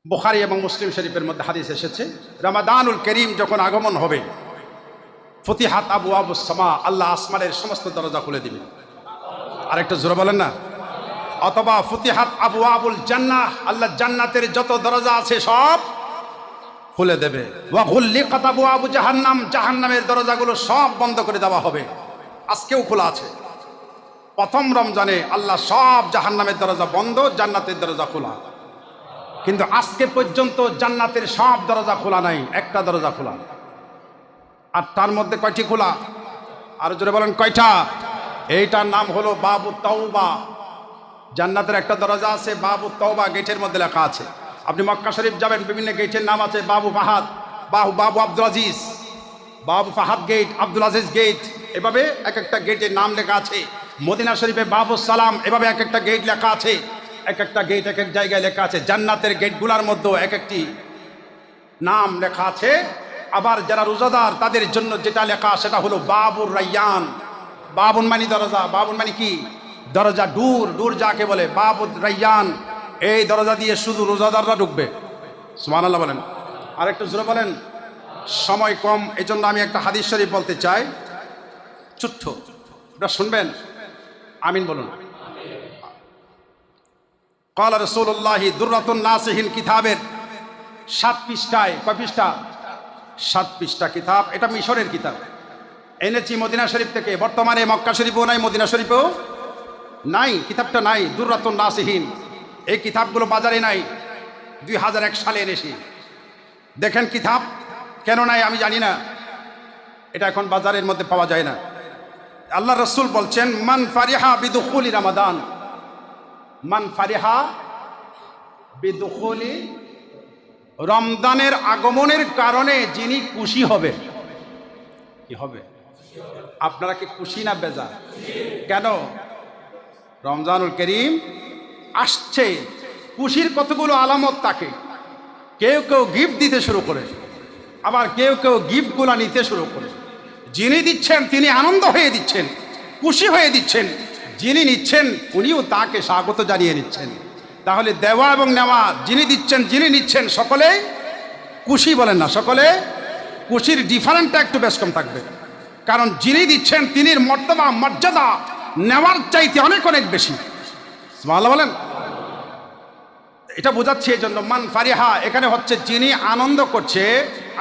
বুখারী এবং মুসলিম শরীফের মধ্যে হাদিস এসেছে, রমাদানুল করিম যখন আগমন হবে, ফতিহাত আবওয়াবুস সামা, আল্লাহ আসমানের সমস্ত দরজা খুলে দিবেন। আরেকটু জোরে বলেন না। অথবা ফতিহাত আবওয়াবুল জান্নাহ, আল্লাহ জান্নাতের যত দরজা আছে সব খুলে দেবে। ওয়া গুল্লিকাত আবওয়াবু জাহান্নাম, জাহান্নামের দরজাগুলো সব বন্ধ করে দেওয়া হবে। আজকেও খোলা আছে। প্রথম রমজানে আল্লাহ সব জাহান্নামের দরজা বন্ধ, জান্নাতের দরজা খোলা। কিন্তু আজকে পর্যন্ত জান্নাতের সব দরজা খোলা নাই, একটা দরজা খোলা। আর তার মধ্যে কয়টি খোলা? আর জোরে বলেন কয়টা? এইটার নাম হলো বাবু তাওবা। জান্নাতের একটা দরজা আছে বাবু তাওবা, গেটের মধ্যে লেখা আছে। আপনি মক্কা শরীফ যাবেন, বিভিন্ন গেটের নাম আছে, বাবু ফাহাদ, বাবু আব্দুল আজিজ, বাবু ফাহাদ গেট, আব্দুল আজিজ গেট, এভাবে এক একটা গেটের নাম লেখা আছে। মদিনা শরীফে বাবু সালাম, এভাবে এক একটা গেট লেখা আছে। এক একটা গেট এক এক জায়গায় লেখা আছে। জান্নাতের গেটগুলোর মধ্যে এক একটি নাম লেখা আছে। আবার যারা রোজাদার তাদের জন্য যেটা লেখা সেটা হলো বাবুর রায়্যান। বাবুন মানি দরজা, বাবুন মানি কি? দরজা, ডুর, ডুর যাকে বলে, বাবুর রায়্যান। এই দরজা দিয়ে শুধু রোজাদাররা ঢুকবে। সুবহানাল্লাহ বলেন। আর একটু জোরে বলেন। সময় কম, এই জন্য আমি একটা হাদিস শরীফ বলতে চাই, ছোট্ট, এটা শুনবেন। আমিন বলুন। قال رسول الله দুররাতুন নাসিহিন কিতাবের 7 পৃষ্ঠায়, কয় পৃষ্ঠা? 7 পৃষ্ঠা কিতাব। এটা মিশরের কিতাব, এনেছি মদিনা শরীফ থেকে। বর্তমানে মক্কা শরীফেও নাই, মদিনা শরীফেও নাই, কিতাবটা নাই। দুররাতুন নাসিহিন, এই কিতাবগুলো বাজারে নাই। 2001 সালে এনেছি। দেখেন কিতাব কেন নাই আমি জানি না, এটা এখন বাজারের মধ্যে পাওয়া যায় না। আল্লাহ রসুল বলছেন, মান ফারিহা বিদুখুলি রমাদান, মান ফারিহা বিদুখুলি, রমজানের আগমনের কারণে যিনি খুশি হবে। কি হবে? আপনারা কি খুশি না বেজার? কেন? রমজানুল করিম আসছে, খুশির কতগুলো আলামত থাকে। কেউ কেউ গিফট দিতে শুরু করে, আবার কেউ কেউ গিফটগুলো নিতে শুরু করে। যিনি দিচ্ছেন তিনি আনন্দ হয়ে দিচ্ছেন, খুশি হয়ে দিচ্ছেন। যিনি নিচ্ছেন উনিও তাকে স্বাগত জানিয়ে নিচ্ছেন। তাহলে দেওয়া এবং নেওয়া, যিনি দিচ্ছেন যিনি নিচ্ছেন সকলে খুশি, বলেন না সকলে খুশির ডিফারেন্টটা একটু বেশ কম থাকবে। কারণ যিনি দিচ্ছেন তিনি মর্তবা, মর্যাদা নেওয়ার চাইতে অনেক অনেক বেশি। সুবহানাল্লাহ বলেন। এটা বোঝাচ্ছে এই জন্য মান ফারিহা, এখানে হচ্ছে যিনি আনন্দ করছে,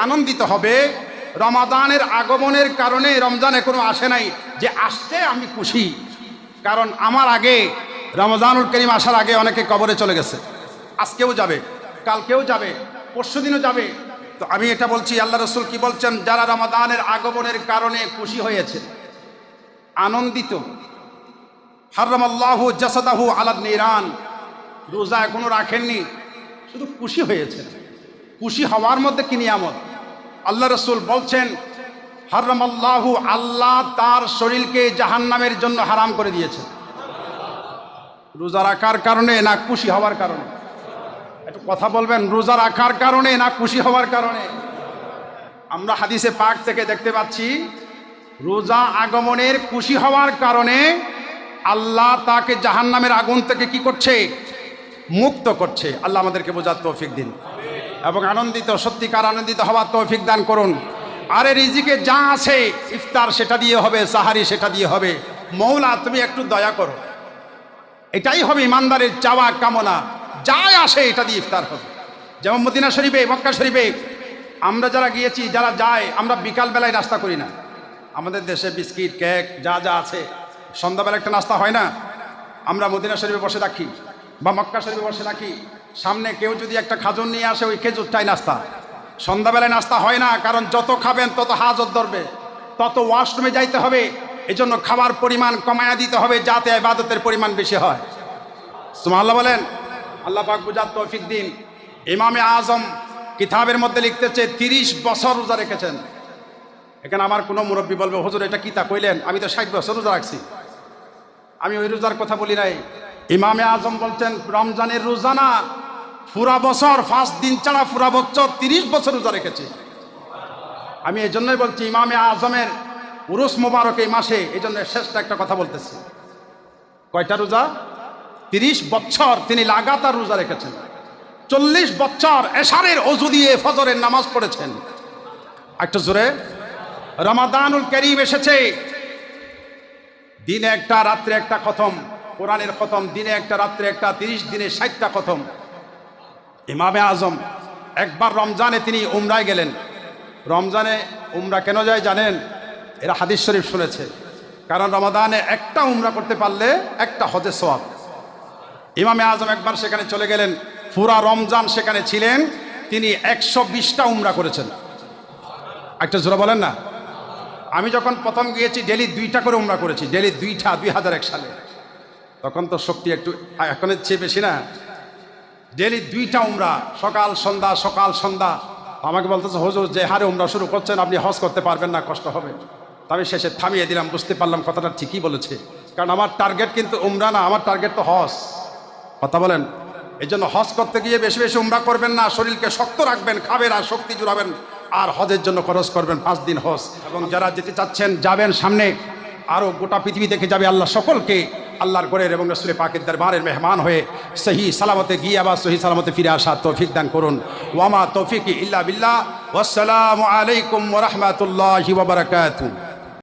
আনন্দিত হবে। রমাদানের আগমনের কারণে রমজান এখনো আসে নাই যে আসছে আমি খুশি। কারণ আমার আগে, রমজানুল করিম আসার আগে অনেকে কবরে চলে গেছে। আজকেও যাবে, কালকেও যাবে, পরশুদিনও যাবে। তো আমি এটা বলছি, আল্লাহ রসুল কি বলছেন? যারা রমাদানের আগমনের কারণে খুশি হয়েছে, আনন্দিত, হারামাল্লাহু জাসাদাহু আলান নিরান, রোজা এখনো রাখেননি, শুধু খুশি হয়েছে। খুশি হওয়ার মধ্যে কি নিয়ামত! আল্লাহ রসুল বলছেন, হারামাল্লাহু, আল্লাহ তার শরীরকে জাহান্নামের জন্য হারাম করে দিয়েছে। রোজা রাখার কারণে না খুশি হওয়ার কারণে? একটু কথা বলবেন। রোজা রাখার কারণে না খুশি হওয়ার কারণে? আমরা হাদিসে পাক থেকে দেখতে পাচ্ছি, রোজা আগমনের খুশি হওয়ার কারণে আল্লাহ তাকে জাহান্নামের আগুন থেকে কি করছে? মুক্ত করছে। আল্লাহ আমাদেরকে বোঝার তৌফিক দিন এবং আনন্দিত, সত্যিকার আনন্দিত হওয়ার তৌফিক দান করুন। আরে রিজিকে যা আছে, ইফতার সেটা দিয়ে হবে, সাহারি সেটা দিয়ে হবে। মৌলা তুমি একটু দয়া করো, এটাই হবে ইমানদারের চাওয়া কামনা। যাই আসে এটা দিয়ে ইফতার হবে। যেমন মদিনা শরীফে, মক্কা শরীফে আমরা যারা গিয়েছি, যারা যায়, আমরা বিকাল বেলায় নাস্তা করি না। আমাদের দেশে বিস্কিট, কেক যা যা আছে, সন্ধ্যাবেলা একটা নাস্তা হয় না। আমরা মদিনা শরীফে বসে থাকি বা মক্কা শরীফে বসে থাকি, সামনে কেউ যদি একটা খাজুর নিয়ে আসে, ওই খেজুরটাই নাস্তা। সন্ধ্যাবেলায় নাস্তা হয় না, কারণ যত খাবেন তত হাজত ধরবে, তত ওয়াশরুমে যাইতে হবে। এই জন্য খাবার পরিমাণ কমায়া দিতে হবে, যাতে ইবাদতের পরিমাণ বেশি হয়। সুবহানাল্লাহ বলেন। আল্লাহ পাক বুঝার তৌফিক দিন। ইমামে আজম কিতাবের মধ্যে লিখতেছে 30 বছর রোজা রেখেছেন। এখানে আমার কোনো মুরব্বী বলবে, হুজুর এটা কি তা কইলেন? আমি তো 60 বছর রোজা রাখছি। আমি ওই রোজার কথা বলি নাই। ইমামে আজম বলছেন, রমজানের রোজা না, পুরা বছর, 5 দিন ছাড়া পুরা বছর 30 বছর রোজা রেখেছে। আমি এই জন্যই বলছি, ইমামে আজমের উরুস মোবারক এই মাসে, এই জন্য শ্রেষ্ঠ একটা কথা বলতেছি। কয়টা রোজা? 30 বছর তিনি লাগাতার রোজা রেখেছেন। 40 বছর এশারের অজু দিয়ে ফজরের নামাজ পড়েছেন। একটু জোরে। রমাদানুল করিম এসেছে, দিনে একটা রাত্রে একটা খতম, কোরআনের খতম দিনে একটা রাত্রে একটা, 30 দিনে 60টা খতম। ইমামে আজম একবার রমজানে তিনি উমরায় গেলেন। রমজানে উমরা কেন যায় জানেন? এরা হাদিস শরীফ শুনেছে, কারণ রমাদানে একটা উমরা করতে পারলে একটা হজের সওয়াব। ইমামে আজম একবার সেখানে চলে গেলেন, পুরা রমজান সেখানে ছিলেন, তিনি 120টা উমরা করেছেন। একটা জোরে বলেন না। আমি যখন প্রথম গিয়েছি ডেলি 2টা করে উমরা করেছি, ডেলি 2টা, 2001 সালে। তখন তো শক্তি একটু এখনের চেয়ে বেশি না। ডেলি 2টা উমরা, সকাল সন্ধ্যা সকাল সন্ধ্যা। আমাকে বলতেছে, হুজুর যে হারে উমরা শুরু করছেন আপনি হজ করতে পারবেন না, কষ্ট হবে। তা আমি শেষে থামিয়ে দিলাম, বুঝতে পারলাম কথাটা ঠিকই বলেছে, কারণ আমার টার্গেট কিন্তু উমরা না, আমার টার্গেট তো হজ। কথা বলেন। এই জন্য হজ করতে গিয়ে বেশি বেশি উমরা করবেন না, শরীরকে শক্ত রাখবেন, খাবেন আর শক্তি জুড়াবেন, আর হজের জন্য খরচ করবেন 5 দিন হজ। এবং যারা যেতে চাচ্ছেন যাবেন, সামনে আরও গোটা পৃথিবী থেকে যাবে। আল্লাহ সকলকে আল্লাহর ঘরের এবং রাসূল পাকের দরবারের মেহমান হয়ে সহি সালামতে গিয়ে আবার সহি সালামতে ফিরে আসার তৌফিক দান করুন। ওয়ামা তৌফিকি ইল্লা বিল্লাহ। ওয়াসসালামু আলাইকুম ওয়া রাহমাতুল্লাহি ওয়া বারাকাতুহু।